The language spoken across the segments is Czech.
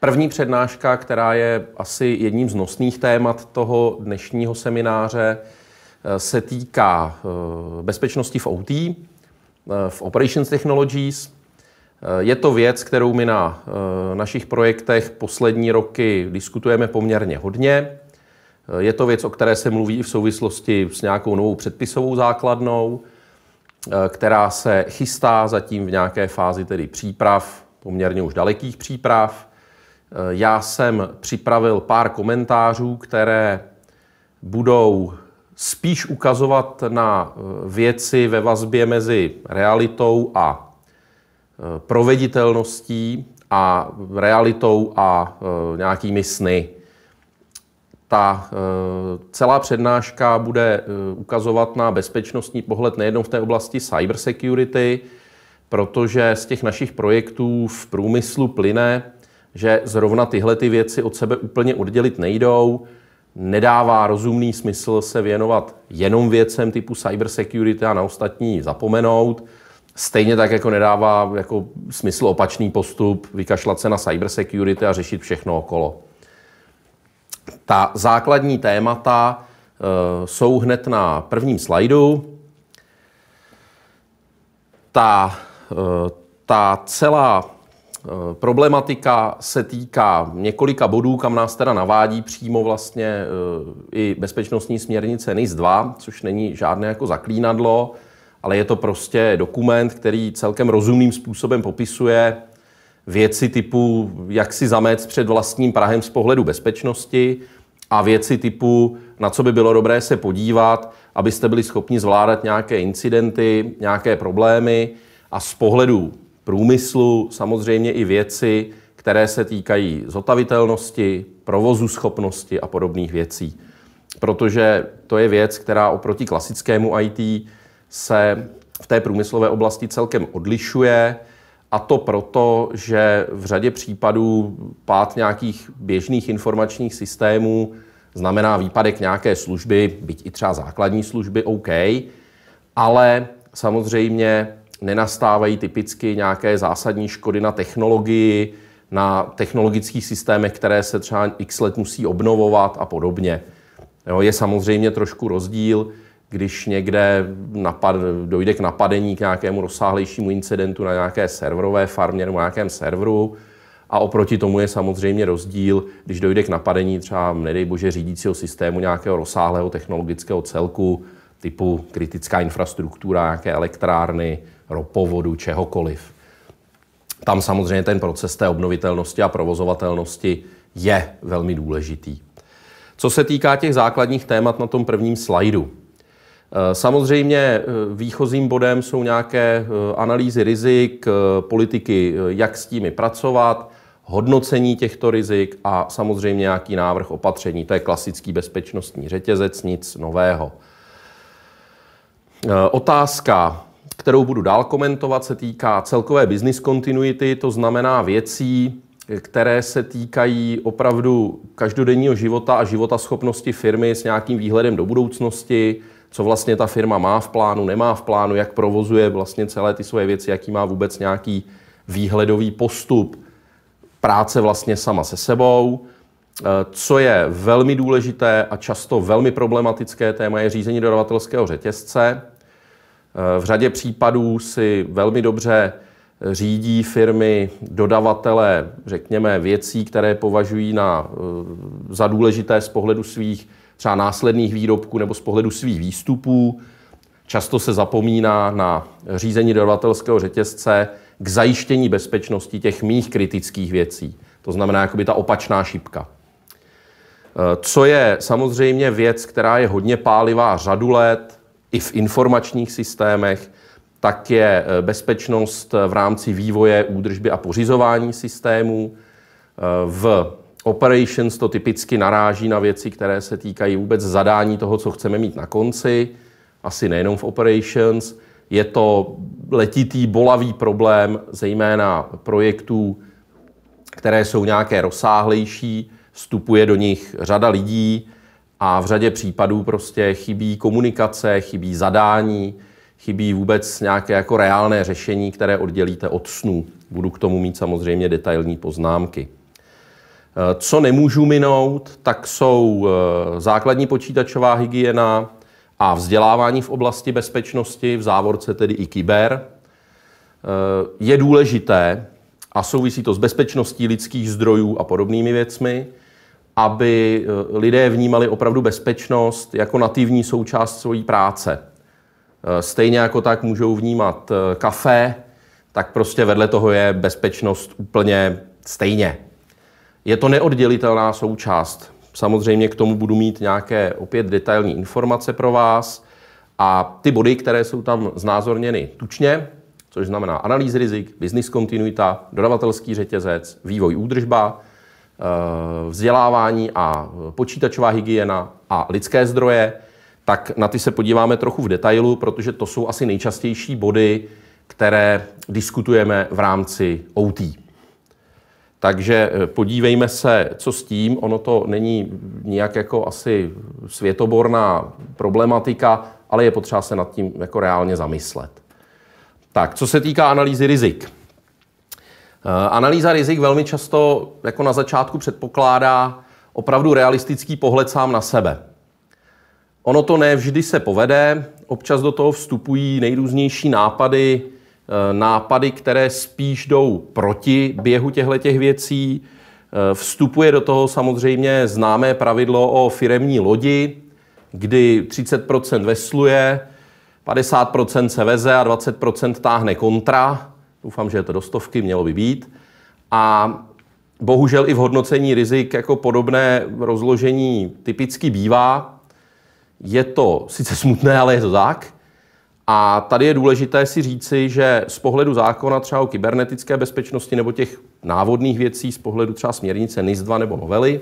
První přednáška, která je asi jedním z nosných témat toho dnešního semináře, se týká bezpečnosti v OT, v Operations Technologies. Je to věc, kterou my na našich projektech poslední roky diskutujeme poměrně hodně. Je to věc, o které se mluví i v souvislosti s nějakou novou předpisovou základnou, která se chystá zatím v nějaké fázi tedy příprav, poměrně už dalekých příprav. Já jsem připravil pár komentářů, které budou spíš ukazovat na věci ve vazbě mezi realitou a proveditelností a realitou a nějakými sny. Ta celá přednáška bude ukazovat na bezpečnostní pohled nejenom v té oblasti cybersecurity, protože z těch našich projektů v průmyslu plyne, že zrovna tyhle ty věci od sebe úplně oddělit nejdou. Nedává rozumný smysl se věnovat jenom věcem typu cybersecurity a na ostatní zapomenout. Stejně tak, jako nedává jako smysl opačný postup, vykašlat se na cybersecurity a řešit všechno okolo. Ta základní témata jsou hned na prvním slajdu. Ta celá problematika se týká několika bodů, kam nás teda navádí přímo vlastně i bezpečnostní směrnice NIS 2, což není žádné jako zaklínadlo, ale je to prostě dokument, který celkem rozumným způsobem popisuje věci typu, jak si zamést před vlastním prahem z pohledu bezpečnosti a věci typu, na co by bylo dobré se podívat, abyste byli schopni zvládat nějaké incidenty, nějaké problémy a z pohledu průmyslu samozřejmě i věci, které se týkají zotavitelnosti, provozu schopnosti a podobných věcí. Protože to je věc, která oproti klasickému IT se v té průmyslové oblasti celkem odlišuje, a to proto, že v řadě případů pád nějakých běžných informačních systémů znamená výpadek nějaké služby, byť i třeba základní služby, OK, ale samozřejmě nenastávají typicky nějaké zásadní škody na technologii, na technologických systémech, které se třeba x let musí obnovovat a podobně. Jo, je samozřejmě trošku rozdíl, když někde dojde k napadení, k nějakému rozsáhlejšímu incidentu na nějaké serverové farmě nebo nějakém serveru. A oproti tomu je samozřejmě rozdíl, když dojde k napadení třeba, nedej bože, řídícího systému nějakého rozsáhlého technologického celku, typu kritická infrastruktura, nějaké elektrárny, ropovodu, čehokoliv. Tam samozřejmě ten proces té obnovitelnosti a provozovatelnosti je velmi důležitý. Co se týká těch základních témat na tom prvním slajdu. Samozřejmě výchozím bodem jsou nějaké analýzy rizik, politiky, jak s nimi pracovat, hodnocení těchto rizik a samozřejmě nějaký návrh opatření. To je klasický bezpečnostní řetězec, nic nového. Otázka, kterou budu dál komentovat, se týká celkové business continuity, to znamená věcí, které se týkají opravdu každodenního života a životaschopnosti firmy s nějakým výhledem do budoucnosti, co vlastně ta firma má v plánu, nemá v plánu, jak provozuje vlastně celé ty svoje věci, jaký má vůbec nějaký výhledový postup práce vlastně sama se sebou. Co je velmi důležité a často velmi problematické téma je řízení dodavatelského řetězce. V řadě případů si velmi dobře řídí firmy, dodavatele, řekněme, věcí, které považují za důležité z pohledu svých třeba následných výrobků nebo z pohledu svých výstupů. Často se zapomíná na řízení dodavatelského řetězce k zajištění bezpečnosti těch mých kritických věcí. To znamená jakoby ta opačná šipka. Co je samozřejmě věc, která je hodně pálivá řadu let, i v informačních systémech, tak je bezpečnost v rámci vývoje, údržby a pořizování systémů. V Operations to typicky naráží na věci, které se týkají vůbec zadání toho, co chceme mít na konci. Asi nejenom v Operations. Je to letitý, bolavý problém, zejména projektů, které jsou nějaké rozsáhlejší, vstupuje do nich řada lidí a v řadě případů prostě chybí komunikace, chybí zadání, chybí vůbec nějaké jako reálné řešení, které oddělíte od snů. Budu k tomu mít samozřejmě detailní poznámky. Co nemůžu minout, tak jsou základní počítačová hygiena a vzdělávání v oblasti bezpečnosti, v závorce tedy i kyber. Je důležité, a souvisí to s bezpečností lidských zdrojů a podobnými věcmi, aby lidé vnímali opravdu bezpečnost jako nativní součást své práce. Stejně jako tak můžou vnímat kafe, tak prostě vedle toho je bezpečnost úplně stejně. Je to neoddělitelná součást. Samozřejmě k tomu budu mít nějaké opět detailní informace pro vás a ty body, které jsou tam znázorněny tučně, což znamená analýzy rizik, business kontinuita, dodavatelský řetězec, vývoj údržba, vzdělávání a počítačová hygiena a lidské zdroje, tak na ty se podíváme trochu v detailu, protože to jsou asi nejčastější body, které diskutujeme v rámci OT. Takže podívejme se, co s tím. Ono to není nijak jako asi světoborná problematika, ale je potřeba se nad tím jako reálně zamyslet. Tak, co se týká analýzy rizik. Analýza rizik velmi často jako na začátku předpokládá opravdu realistický pohled sám na sebe. Ono to ne vždy se povede, občas do toho vstupují nejrůznější nápady, které spíš jdou proti běhu těchto věcí. Vstupuje do toho samozřejmě známé pravidlo o firemní lodi, kdy 30% vesluje, 50% se veze a 20% táhne kontra. Doufám, že je to do stovky, mělo by být. A bohužel i v hodnocení rizik jako podobné rozložení typicky bývá. Je to sice smutné, ale je to tak. A tady je důležité si říci, že z pohledu zákona třeba o kybernetické bezpečnosti nebo těch návodných věcí z pohledu třeba směrnice NIS2 nebo novely,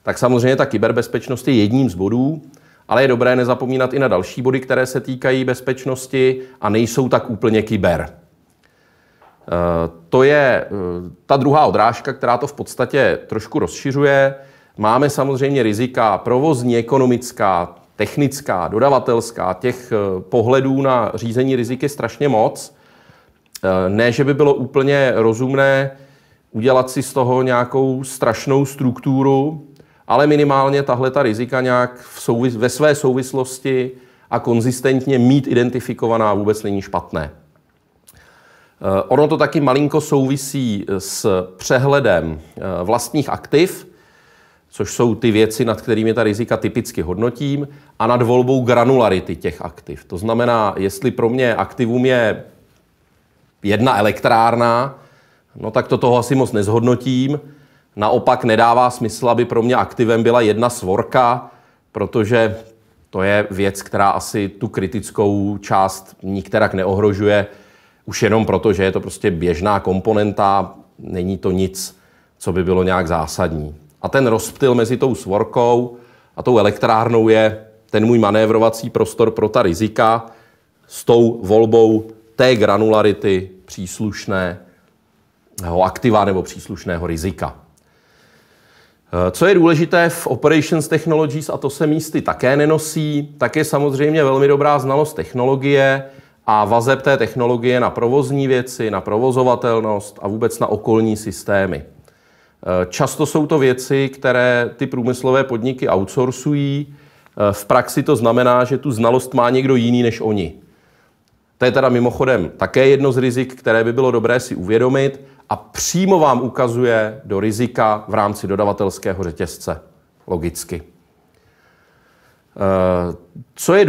tak samozřejmě ta kyberbezpečnost je jedním z bodů, ale je dobré nezapomínat i na další body, které se týkají bezpečnosti a nejsou tak úplně kyber. To je ta druhá odrážka, která to v podstatě trošku rozšiřuje. Máme samozřejmě rizika provozní, ekonomická, technická, dodavatelská, těch pohledů na řízení rizik je strašně moc. Ne, že by bylo úplně rozumné udělat si z toho nějakou strašnou strukturu, ale minimálně tahleta rizika nějak ve své souvislosti a konzistentně mít identifikovaná vůbec není špatné. Ono to taky malinko souvisí s přehledem vlastních aktiv, což jsou ty věci, nad kterými ta rizika typicky hodnotím, a nad volbou granularity těch aktiv. To znamená, jestli pro mě aktivum je jedna elektrárna, no tak to toho asi moc nezhodnotím. Naopak nedává smysl, aby pro mě aktivem byla jedna svorka, protože to je věc, která asi tu kritickou část nikterak neohrožuje, už jenom proto, že je to prostě běžná komponenta, není to nic, co by bylo nějak zásadní. A ten rozptyl mezi tou svorkou a tou elektrárnou je ten můj manévrovací prostor pro ta rizika s tou volbou té granularity příslušného aktiva nebo příslušného rizika. Co je důležité v Operations Technologies, a to se místy také nenosí, tak je samozřejmě velmi dobrá znalost technologie a vazeb té technologie na provozní věci, na provozovatelnost a vůbec na okolní systémy. Často jsou to věci, které ty průmyslové podniky outsourcují. V praxi to znamená, že tu znalost má někdo jiný než oni. To je teda mimochodem také jedno z rizik, které by bylo dobré si uvědomit a přímo vám ukazuje do rizika v rámci dodavatelského řetězce. Logicky. Co je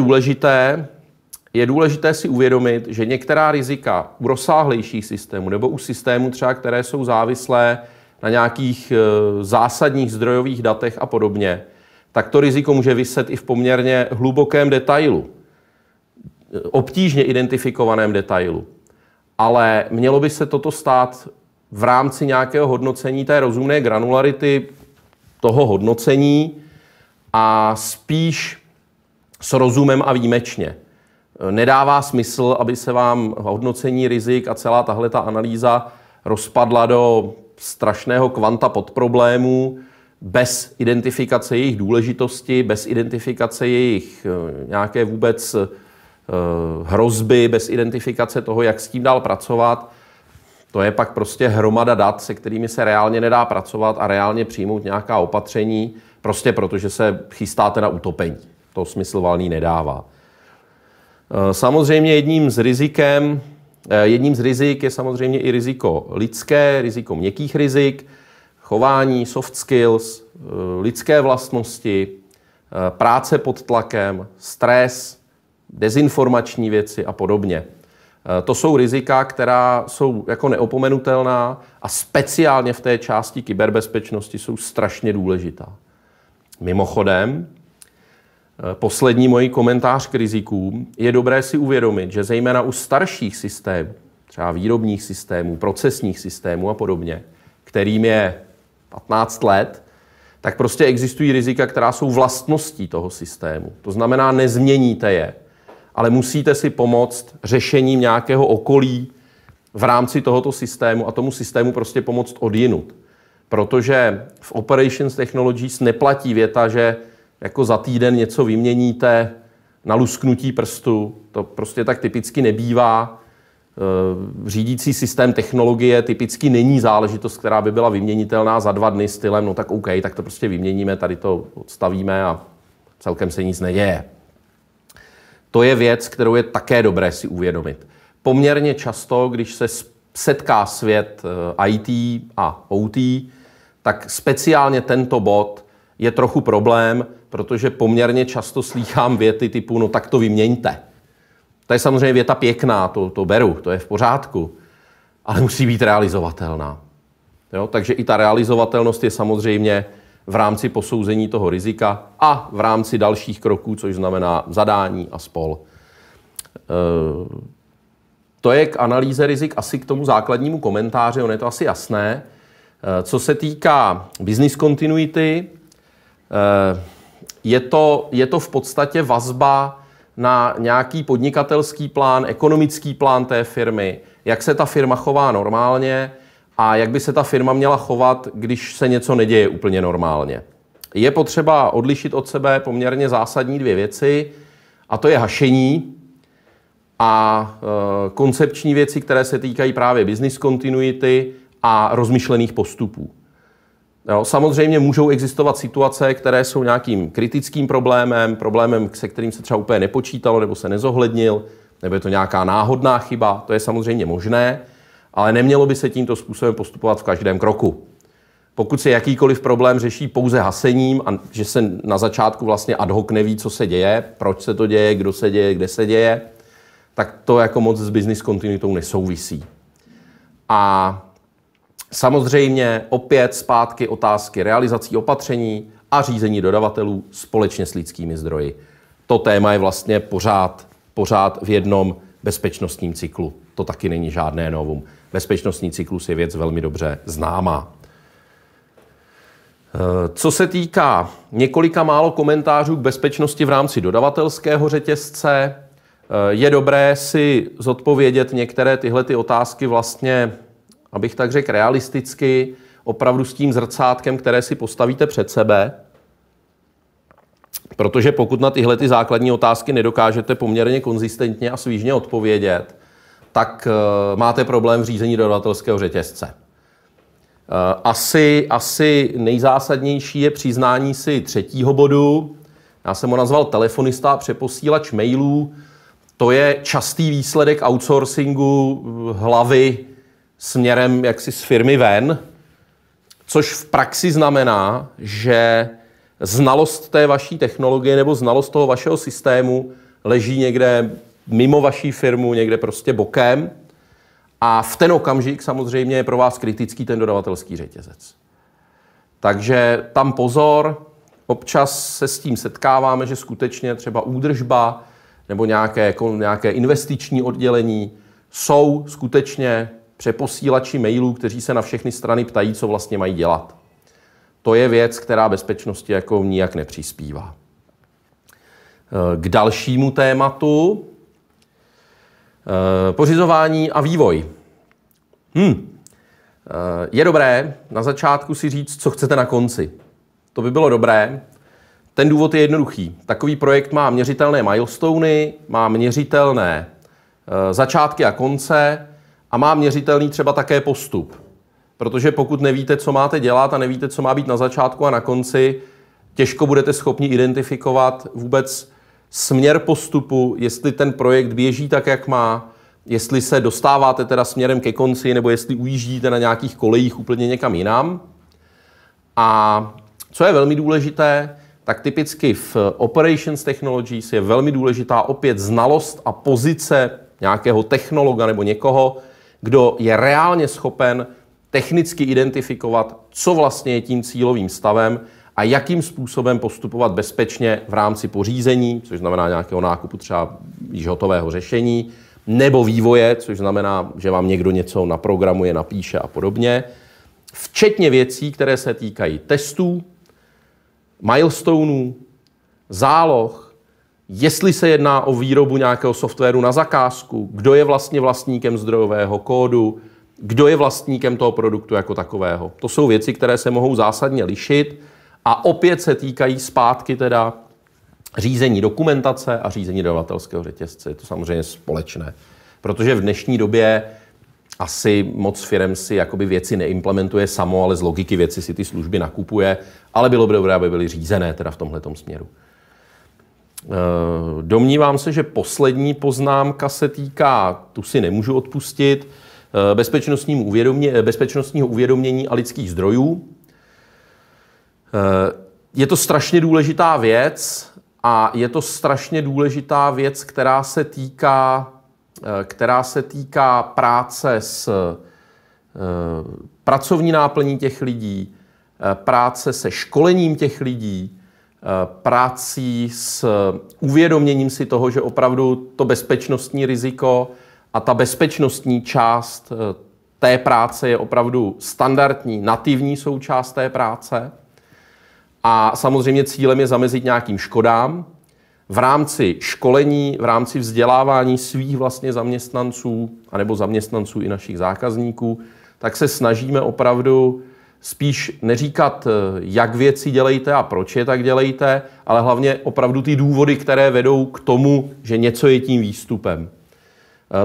důležité si uvědomit, že některá rizika u rozsáhlejších systémů nebo u systémů třeba, které jsou závislé na nějakých zásadních zdrojových datech a podobně, tak to riziko může viset i v poměrně hlubokém detailu. Obtížně identifikovaném detailu. Ale mělo by se toto stát v rámci nějakého hodnocení té rozumné granularity toho hodnocení a spíš s rozumem a výjimečně. Nedává smysl, aby se vám hodnocení rizik a celá tahleta analýza rozpadla do strašného kvanta podproblémů bez identifikace jejich důležitosti, bez identifikace jejich nějaké vůbec hrozby, bez identifikace toho, jak s tím dál pracovat. To je pak prostě hromada dat, se kterými se reálně nedá pracovat a reálně přijmout nějaká opatření, prostě protože se chystáte na utopení. To smysl valný nedává. Samozřejmě jedním z rizik je samozřejmě i riziko lidské, riziko měkkých rizik, chování, soft skills, lidské vlastnosti, práce pod tlakem, stres, dezinformační věci a podobně. To jsou rizika, která jsou jako neopomenutelná a speciálně v té části kyberbezpečnosti jsou strašně důležitá. Mimochodem, poslední můj komentář k rizikům, je dobré si uvědomit, že zejména u starších systémů, třeba výrobních systémů, procesních systémů a podobně, kterým je 15 let, tak prostě existují rizika, která jsou vlastností toho systému. To znamená, nezměníte je, ale musíte si pomoct řešením nějakého okolí v rámci tohoto systému a tomu systému prostě pomoct odjinud. Protože v Operations Technologies neplatí věta, že jako za týden něco vyměníte na lusknutí prstu. To prostě tak typicky nebývá. Řídící systém technologie typicky není záležitost, která by byla vyměnitelná za 2 dny stylem, no tak OK, tak to prostě vyměníme, tady to odstavíme a celkem se nic neděje. To je věc, kterou je také dobré si uvědomit. Poměrně často, když se setká svět IT a OT, tak speciálně tento bod je trochu problém, protože poměrně často slýchám věty typu, no tak to vyměňte. To je samozřejmě věta pěkná, to beru, to je v pořádku, ale musí být realizovatelná. Jo? Takže i ta realizovatelnost je samozřejmě v rámci posouzení toho rizika a v rámci dalších kroků, což znamená zadání a spol. To je k analýze rizik asi k tomu základnímu komentáři, on je to asi jasné. Co se týká business continuity, je to v podstatě vazba na nějaký podnikatelský plán, ekonomický plán té firmy, jak se ta firma chová normálně a jak by se ta firma měla chovat, když se něco neděje úplně normálně. Je potřeba odlišit od sebe poměrně zásadní 2 věci, a to je hašení a koncepční věci, které se týkají právě business continuity a rozmyšlených postupů. Jo, samozřejmě můžou existovat situace, které jsou nějakým kritickým problémem, se kterým se třeba úplně nepočítalo nebo se nezohlednil, nebo je to nějaká náhodná chyba, to je samozřejmě možné, ale nemělo by se tímto způsobem postupovat v každém kroku. Pokud se jakýkoliv problém řeší pouze hasením a že se na začátku vlastně ad hoc neví, co se děje, proč se to děje, kdo se děje, kde se děje, tak to jako moc s business continuitou nesouvisí. A samozřejmě opět zpátky otázky realizací opatření a řízení dodavatelů společně s lidskými zdroji. To téma je vlastně pořád v jednom bezpečnostním cyklu. To taky není žádné novum. Bezpečnostní cyklus je věc velmi dobře známá. Co se týká několika málo komentářů k bezpečnosti v rámci dodavatelského řetězce, je dobré si zodpovědět některé tyhle otázky vlastně, abych tak řekl, realisticky, opravdu s tím zrcátkem, které si postavíte před sebe. Protože pokud na tyhle základní otázky nedokážete poměrně konzistentně a svížně odpovědět, tak máte problém v řízení dodavatelského řetězce. Asi nejzásadnější je přiznání si 3. bodu. Já jsem ho nazval telefonista a přeposílač mailů. To je častý výsledek outsourcingu hlavy směrem jaksi z firmy ven, což v praxi znamená, že znalost té vaší technologie nebo znalost toho vašeho systému leží někde mimo vaší firmu, někde prostě bokem a v ten okamžik samozřejmě je pro vás kritický ten dodavatelský řetězec. Takže tam pozor, občas se s tím setkáváme, že skutečně třeba údržba nebo nějaké investiční oddělení jsou skutečně přeposílači mailů, kteří se na všechny strany ptají, co vlastně mají dělat. To je věc, která bezpečnosti jako nijak nepřispívá. K dalšímu tématu. Pořizování a vývoj. Je dobré na začátku si říct, co chcete na konci. To by bylo dobré. Ten důvod je jednoduchý. Takový projekt má měřitelné milestony, má měřitelné začátky a konce a má měřitelný třeba také postup. Protože pokud nevíte, co máte dělat a nevíte, co má být na začátku a na konci, těžko budete schopni identifikovat vůbec směr postupu, jestli ten projekt běží tak, jak má, jestli se dostáváte teda směrem ke konci, nebo jestli ujíždíte na nějakých kolejích úplně někam jinam. A co je velmi důležité, tak typicky v Operations Technologies je velmi důležitá opět znalost a pozice nějakého technologa nebo někoho, kdo je reálně schopen technicky identifikovat, co vlastně je tím cílovým stavem a jakým způsobem postupovat bezpečně v rámci pořízení, což znamená nějakého nákupu třeba již hotového řešení, nebo vývoje, což znamená, že vám někdo něco naprogramuje, napíše a podobně, včetně věcí, které se týkají testů, milestoneů, záloh, jestli se jedná o výrobu nějakého softwaru na zakázku, kdo je vlastně vlastníkem zdrojového kódu, kdo je vlastníkem toho produktu jako takového. To jsou věci, které se mohou zásadně lišit a opět se týkají zpátky teda řízení dokumentace a řízení dodavatelského řetězce. Je to samozřejmě společné, protože v dnešní době asi moc firem si jakoby věci neimplementuje samo, ale z logiky věci si ty služby nakupuje, ale bylo by dobré, aby byly řízené teda v tomhletom směru. Domnívám se, že poslední poznámka se týká, tu si nemůžu odpustit, bezpečnostního uvědomění a lidských zdrojů. Je to strašně důležitá věc a je to strašně důležitá věc, která se týká práce s pracovní náplní těch lidí, práce se školením těch lidí, prací s uvědoměním si toho, že opravdu to bezpečnostní riziko a ta bezpečnostní část té práce je opravdu standardní, nativní součást té práce. A samozřejmě cílem je zamezit nějakým škodám v rámci školení, v rámci vzdělávání svých vlastně zaměstnanců anebo zaměstnanců i našich zákazníků, tak se snažíme opravdu spíš neříkat, jak věci dělejte a proč je tak dělejte, ale hlavně opravdu ty důvody, které vedou k tomu, že něco je tím výstupem.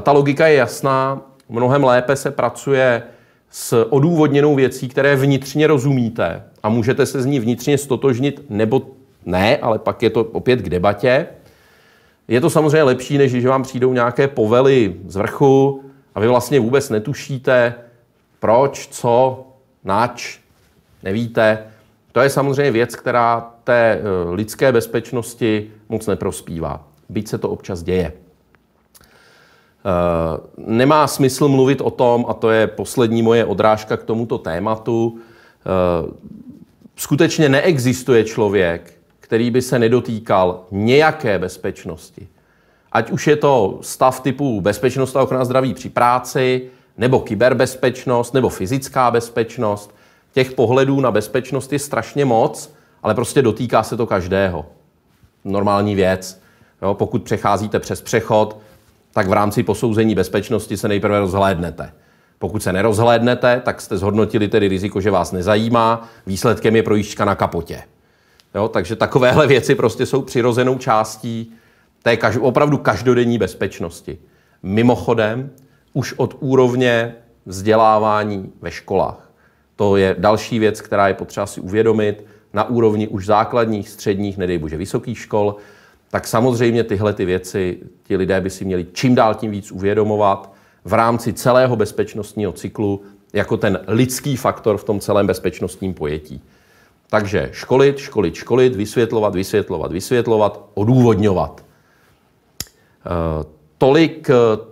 Ta logika je jasná, mnohem lépe se pracuje s odůvodněnou věcí, které vnitřně rozumíte a můžete se z ní vnitřně stotožnit nebo ne, ale pak je to opět k debatě. Je to samozřejmě lepší, než když vám přijdou nějaké povely z vrchu a vy vlastně vůbec netušíte, proč, co, nač, nevíte. To je samozřejmě věc, která té lidské bezpečnosti moc neprospívá, byť se to občas děje. Nemá smysl mluvit o tom, a to je poslední moje odrážka k tomuto tématu, skutečně neexistuje člověk, který by se nedotýkal nějaké bezpečnosti. Ať už je to stav typu bezpečnost a ochrana zdraví při práci, nebo kyberbezpečnost, nebo fyzická bezpečnost. Těch pohledů na bezpečnost je strašně moc, ale prostě dotýká se to každého. Normální věc. Jo, pokud přecházíte přes přechod, tak v rámci posouzení bezpečnosti se nejprve rozhlédnete. Pokud se nerozhlédnete, tak jste zhodnotili tedy riziko, že vás nezajímá, výsledkem je projížďka na kapotě. Jo, takže takovéhle věci prostě jsou přirozenou částí té opravdu každodenní bezpečnosti. Mimochodem, už od úrovně vzdělávání ve školách. To je další věc, která je potřeba si uvědomit na úrovni už základních, středních, nedej bože vysokých škol, tak samozřejmě tyhle ty věci ti lidé by si měli čím dál tím víc uvědomovat v rámci celého bezpečnostního cyklu jako ten lidský faktor v tom celém bezpečnostním pojetí. Takže školit, vysvětlovat, odůvodňovat.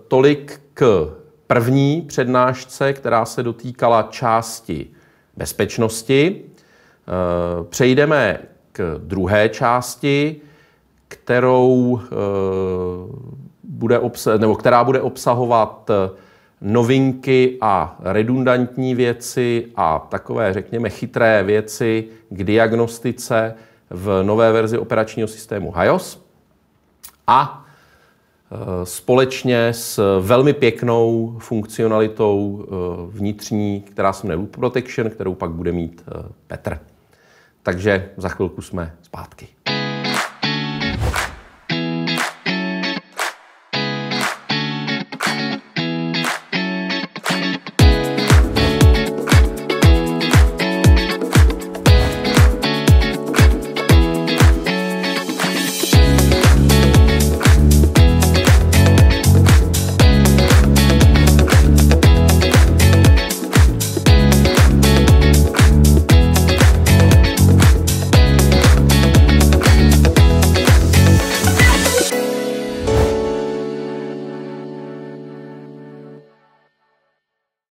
Tolik k první přednášce, která se dotýkala části bezpečnosti. Přejdeme k druhé části, která bude obsahovat novinky a redundantní věci a takové, řekněme, chytré věci k diagnostice v nové verzi operačního systému HIOS a společně s velmi pěknou funkcionalitou vnitřní, která se jmenuje Loop Protection, kterou pak bude mít Petr. Takže za chvilku jsme zpátky.